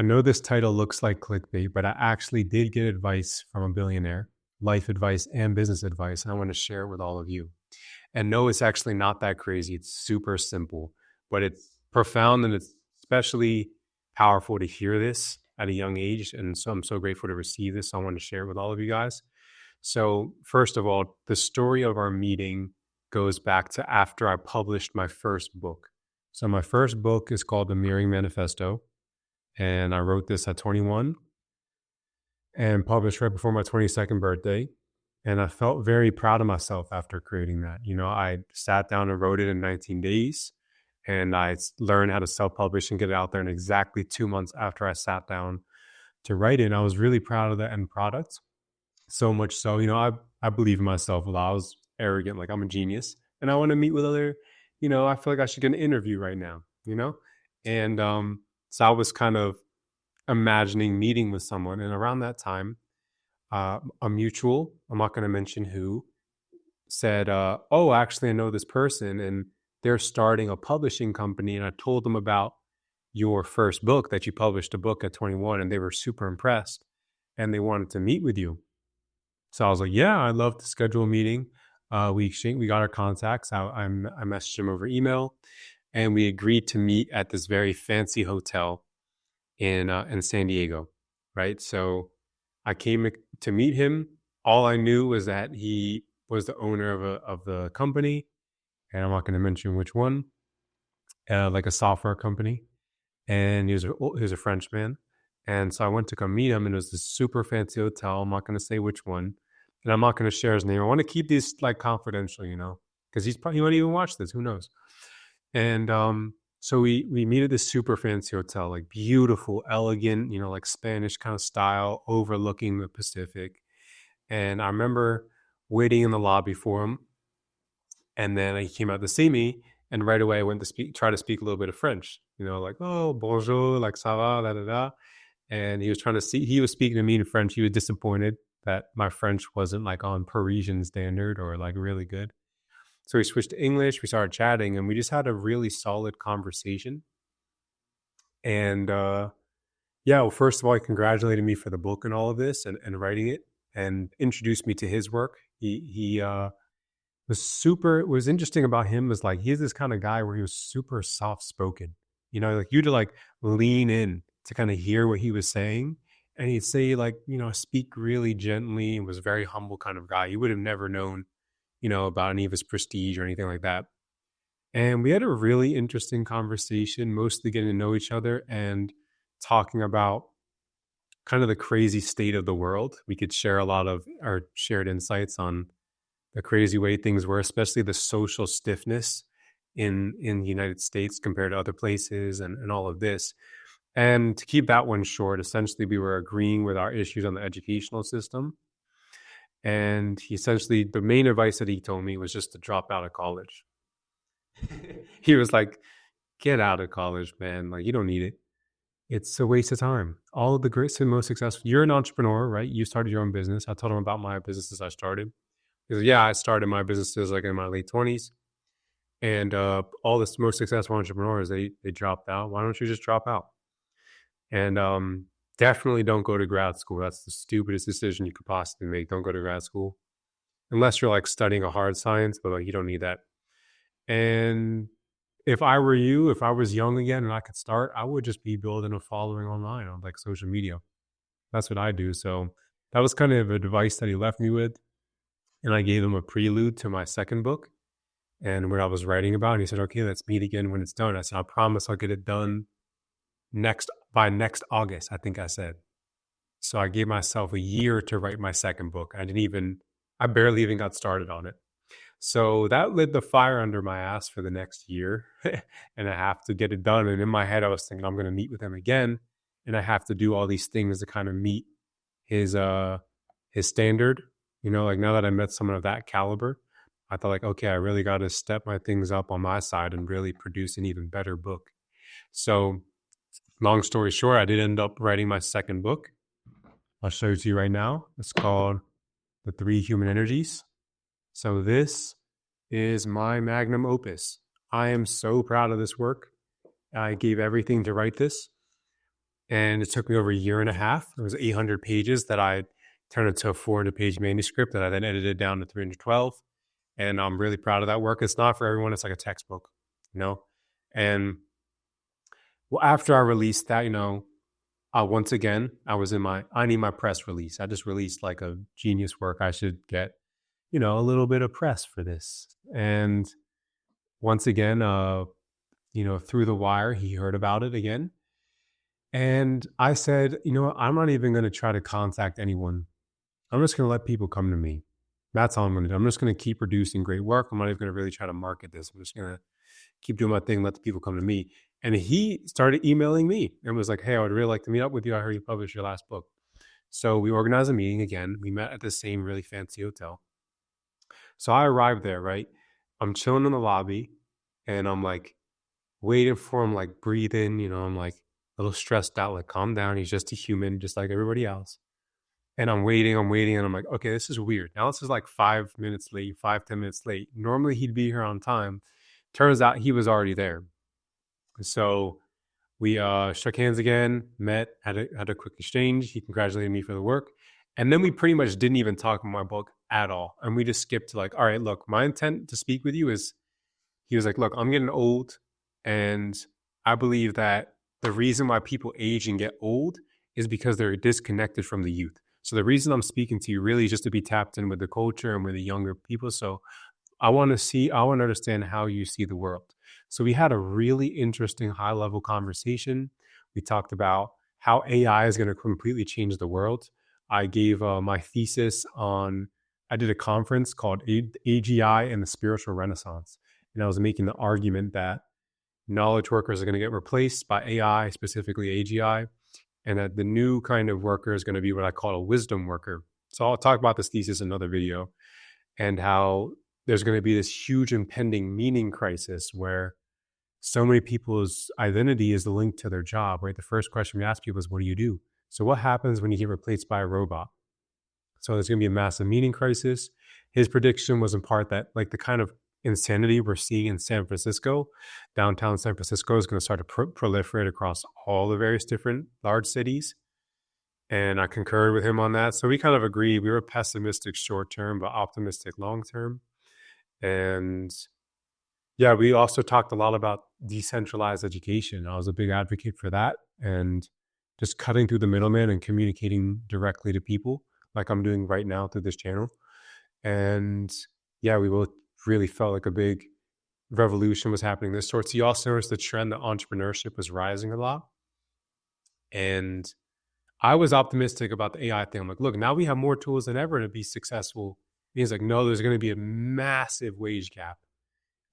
I know this title looks like clickbait, but I actually did get advice from a billionaire, life advice and business advice, and I want to share it with all of you. And no, it's actually not that crazy. It's super simple, but it's profound and it's especially powerful to hear this at a young age. And so I'm so grateful to receive this. So I want to share it with all of you guys. So, first of all, the story of our meeting goes back to after I published my first book. So, my first book is called The Mirroring Manifesto. And I wrote this at 21 and published right before my 22nd birthday. And I felt very proud of myself after creating that. You know, I sat down and wrote it in 19 days and I learned how to self-publish and get it out there in exactly 2 months after I sat down to write it. And I was really proud of the end product. So much so, you know, I believe in myself a lot. I was arrogant, like I'm a genius. And I want to meet with other, you know, I feel like I should get an interview right now, you know? And so I was kind of imagining meeting with someone. And around that time, a mutual, I'm not going to mention who, said, oh, actually, I know this person and they're starting a publishing company. And I told them about your first book, that you published a book at 21, and they were super impressed and they wanted to meet with you. So I was like, yeah, I'd love to schedule a meeting. We got our contacts. I messaged him over email and we agreed to meet at this very fancy hotel in San Diego, right? So I came to meet him. All I knew was that he was the owner of the company, and I'm not going to mention which one, like a software company. And he was a Frenchman, and so I went to come meet him, and it was this super fancy hotel. I'm not going to say which one, and I'm not going to share his name. I want to keep these like confidential, you know, because he might even watch this. Who knows? And so we meet at this super fancy hotel, like beautiful, elegant, you know, like Spanish kind of style, overlooking the Pacific. And I remember waiting in the lobby for him. And then he came out to see me. And right away I went to try to speak a little bit of French, you know, like, oh, bonjour, like ça va, da da da. And he was speaking to me in French. He was disappointed that my French wasn't like on Parisian standard or like really good. So we switched to English, we started chatting, and we just had a really solid conversation. And yeah, well, first of all, he congratulated me for the book and all of this and writing it and introduced me to his work. He what was interesting about him was like, he's this kind of guy where he was super soft spoken, you know, like you to like lean in to kind of hear what he was saying. And he'd say like, you know, speak really gently and was a very humble kind of guy. You would have never known, you know, about any of his prestige or anything like that. And we had a really interesting conversation, mostly getting to know each other and talking about kind of the crazy state of the world. We could share a lot of our shared insights on the crazy way things were, especially the social stiffness in the United States compared to other places and all of this. And to keep that one short, essentially we were agreeing with our issues on the educational system. And the main advice that he told me was just to drop out of college. He was like, get out of college, man. Like, you don't need it. It's a waste of time. All of the greatest and most successful, you're an entrepreneur, right? You started your own business. I told him about my businesses I started. He said, yeah, I started my businesses like in my late 20s. And all the most successful entrepreneurs, they dropped out. Why don't you just drop out? And definitely don't go to grad school. That's the stupidest decision you could possibly make. Don't go to grad school. Unless you're like studying a hard science, but like you don't need that. And if I were you, if I was young again and I could start, I would just be building a following online on like social media. That's what I do. So that was kind of advice that he left me with. And I gave him a prelude to my second book and what I was writing about. And he said, okay, let's meet again when it's done. I said, I promise I'll get it done by next August, I think I said. So I gave myself a year to write my second book. I barely even got started on it. So that lit the fire under my ass for the next year and I have to get it done. And in my head, I was thinking I'm going to meet with him again and I have to do all these things to kind of meet his standard. You know, like now that I met someone of that caliber, I thought like, okay, I really got to step my things up on my side and really produce an even better book. So long story short, I did end up writing my second book. I'll show it to you right now. It's called The 3 Human Energies. So this is my magnum opus. I am so proud of this work. I gave everything to write this. And it took me over a year and a half. It was 800 pages that I turned into a 400-page manuscript that I then edited down to 312. And I'm really proud of that work. It's not for everyone. It's like a textbook, you know? And well, after I released that, once again, I need my press release. I just released like a genius work. I should get, a little bit of press for this. And once again, through the wire, he heard about it again. And I said, I'm not even going to try to contact anyone. I'm just going to let people come to me. That's all I'm going to do. I'm just going to keep producing great work. I'm not even going to really try to market this. I'm just going to keep doing my thing, let the people come to me. And he started emailing me and was like, hey, I would really like to meet up with you. I heard you published your last book. So we organized a meeting again. We met at the same really fancy hotel. So I arrived there, right? I'm chilling in the lobby and I'm like waiting for him, like breathing, I'm like a little stressed out, like calm down. He's just a human, just like everybody else. And I'm waiting. And I'm like, okay, this is weird. Now this is like 5 minutes late, 5-10 minutes late. Normally he'd be here on time. Turns out he was already there. So we shook hands again, met, had a quick exchange. He congratulated me for the work. And then we pretty much didn't even talk about my book at all. And we just skipped to like, all right, look, my intent to speak with you is, he was like, look, I'm getting old. And I believe that the reason why people age and get old is because they're disconnected from the youth. So the reason I'm speaking to you really is just to be tapped in with the culture and with the younger people. So I want to understand how you see the world. So we had a really interesting high level conversation. We talked about how AI is going to completely change the world. I gave my thesis I did a conference called AGI and the Spiritual Renaissance. And I was making the argument that knowledge workers are going to get replaced by AI, specifically AGI, and that the new kind of worker is going to be what I call a wisdom worker. So I'll talk about this thesis in another video, and how there's going to be this huge impending meaning crisis where so many people's identity is linked to their job, right? The first question we ask people is, what do you do? So what happens when you get replaced by a robot? So there's going to be a massive meaning crisis. His prediction was in part that like the kind of insanity we're seeing in San Francisco, downtown San Francisco, is going to start to proliferate across all the various different large cities. And I concurred with him on that. So we kind of agreed. We were pessimistic short term, but optimistic long term. And yeah, we also talked a lot about decentralized education. I was a big advocate for that, and just cutting through the middleman and communicating directly to people like I'm doing right now through this channel. And yeah, we both really felt like a big revolution was happening this sort. So you also noticed the trend that entrepreneurship was rising a lot. And I was optimistic about the AI thing. I'm like, look, now we have more tools than ever to be successful. He's like, no, there's going to be a massive wage gap.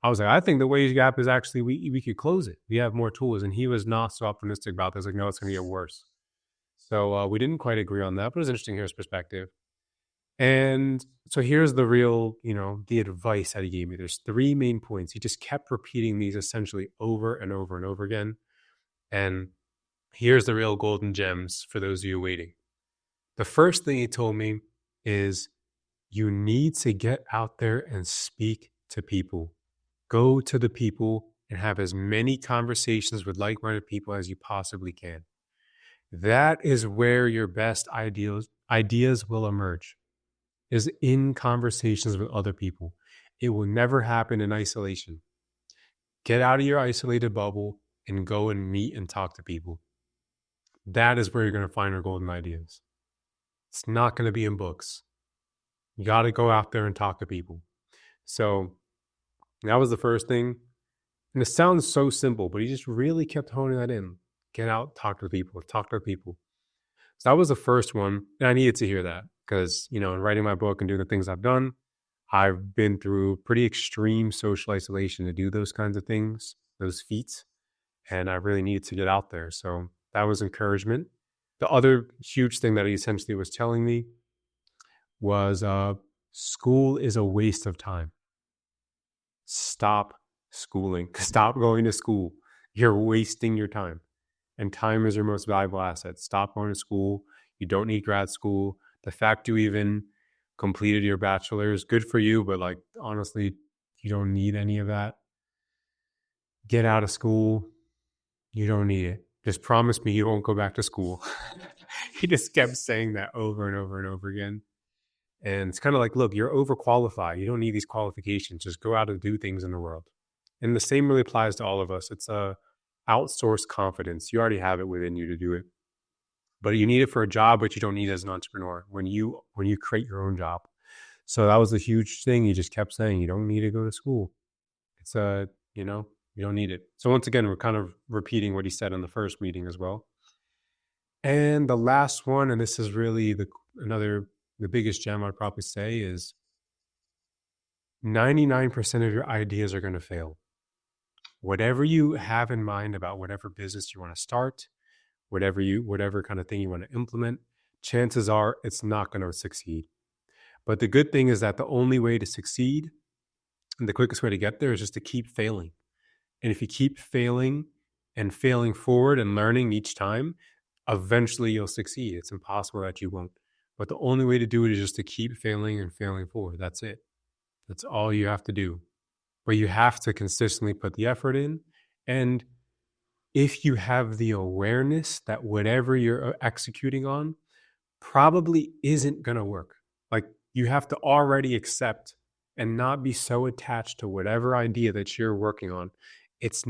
I was like, I think the wage gap is actually, we could close it. We have more tools. And he was not so optimistic about this. Like, no, it's going to get worse. So we didn't quite agree on that, but it was interesting to hear his perspective. And so here's the real, the advice that he gave me. There's 3 main points. He just kept repeating these essentially over and over and over again. And here's the real golden gems for those of you waiting. The first thing he told me is, you need to get out there and speak to people. Go to the people and have as many conversations with like-minded people as you possibly can. That is where your best ideas will emerge, is in conversations with other people. It will never happen in isolation. Get out of your isolated bubble and go and meet and talk to people. That is where you're going to find your golden ideas. It's not going to be in books. You got to go out there and talk to people. So that was the first thing. And it sounds so simple, but he just really kept honing that in. Get out, talk to people, talk to people. So that was the first one. And I needed to hear that because, in writing my book and doing the things I've done, I've been through pretty extreme social isolation to do those kinds of things, those feats. And I really needed to get out there. So that was encouragement. The other huge thing that he essentially was telling me was school is a waste of time. Stop schooling. Stop going to school. You're wasting your time. And time is your most valuable asset. Stop going to school. You don't need grad school. The fact you even completed your bachelor's, good for you, but like honestly, you don't need any of that. Get out of school. You don't need it. Just promise me you won't go back to school. He just kept saying that over and over and over again. And it's kind of like, look, you're overqualified. You don't need these qualifications. Just go out and do things in the world. And the same really applies to all of us. It's a outsourced confidence. You already have it within you to do it, but you need it for a job, but you don't need it as an entrepreneur when you create your own job. So that was a huge thing. He just kept saying, you don't need to go to school. It's you know, you don't need it. So once again, we're kind of repeating what he said in the first meeting as well. And the last one, and this is really the biggest gem I'd probably say, is 99% of your ideas are going to fail. Whatever you have in mind about whatever business you want to start, whatever kind of thing you want to implement, chances are it's not going to succeed. But the good thing is that the only way to succeed and the quickest way to get there is just to keep failing. And if you keep failing and failing forward and learning each time, eventually you'll succeed. It's impossible that you won't. But the only way to do it is just to keep failing and failing forward. That's it. That's all you have to do. But you have to consistently put the effort in. And if you have the awareness that whatever you're executing on probably isn't going to work, like you have to already accept and not be so attached to whatever idea that you're working on. It's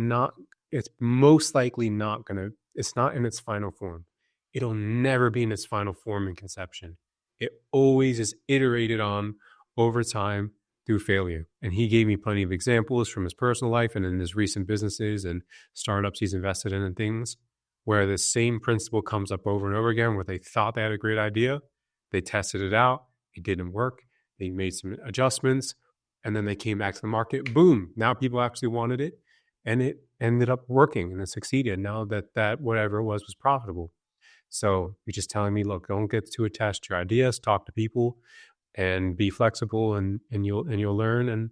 most likely not going to, it's not in its final form. It'll never be in its final form in conception. It always is iterated on over time through failure. And he gave me plenty of examples from his personal life and in his recent businesses and startups he's invested in and things where the same principle comes up over and over again, where they thought they had a great idea, they tested it out, it didn't work, they made some adjustments, and then they came back to the market, boom, now people actually wanted it, and it ended up working and it succeeded. Now that whatever it was profitable. So you're just telling me, look, don't get too attached to your ideas, talk to people, and be flexible, and you'll learn. And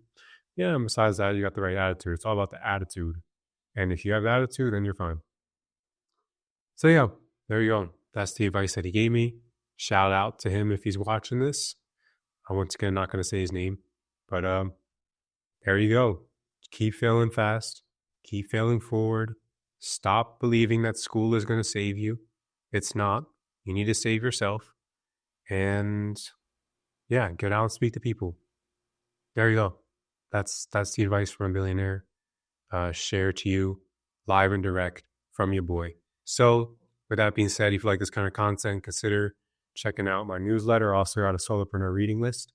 yeah, and besides that, you got the right attitude. It's all about the attitude. And if you have the attitude, then you're fine. So yeah, there you go. That's the advice that he gave me. Shout out to him if he's watching this. I'm once again not going to say his name, but there you go. Keep failing fast. Keep failing forward. Stop believing that school is going to save you. It's not. You need to save yourself. And yeah, get out and speak to people. There you go. That's the advice from a billionaire. Shared to you live and direct from your boy. So with that being said, if you like this kind of content, consider checking out my newsletter. Also got a solopreneur reading list.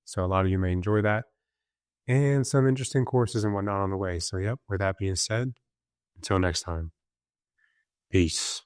So a lot of you may enjoy that. And some interesting courses and whatnot on the way. So yep, with that being said, until next time. Peace.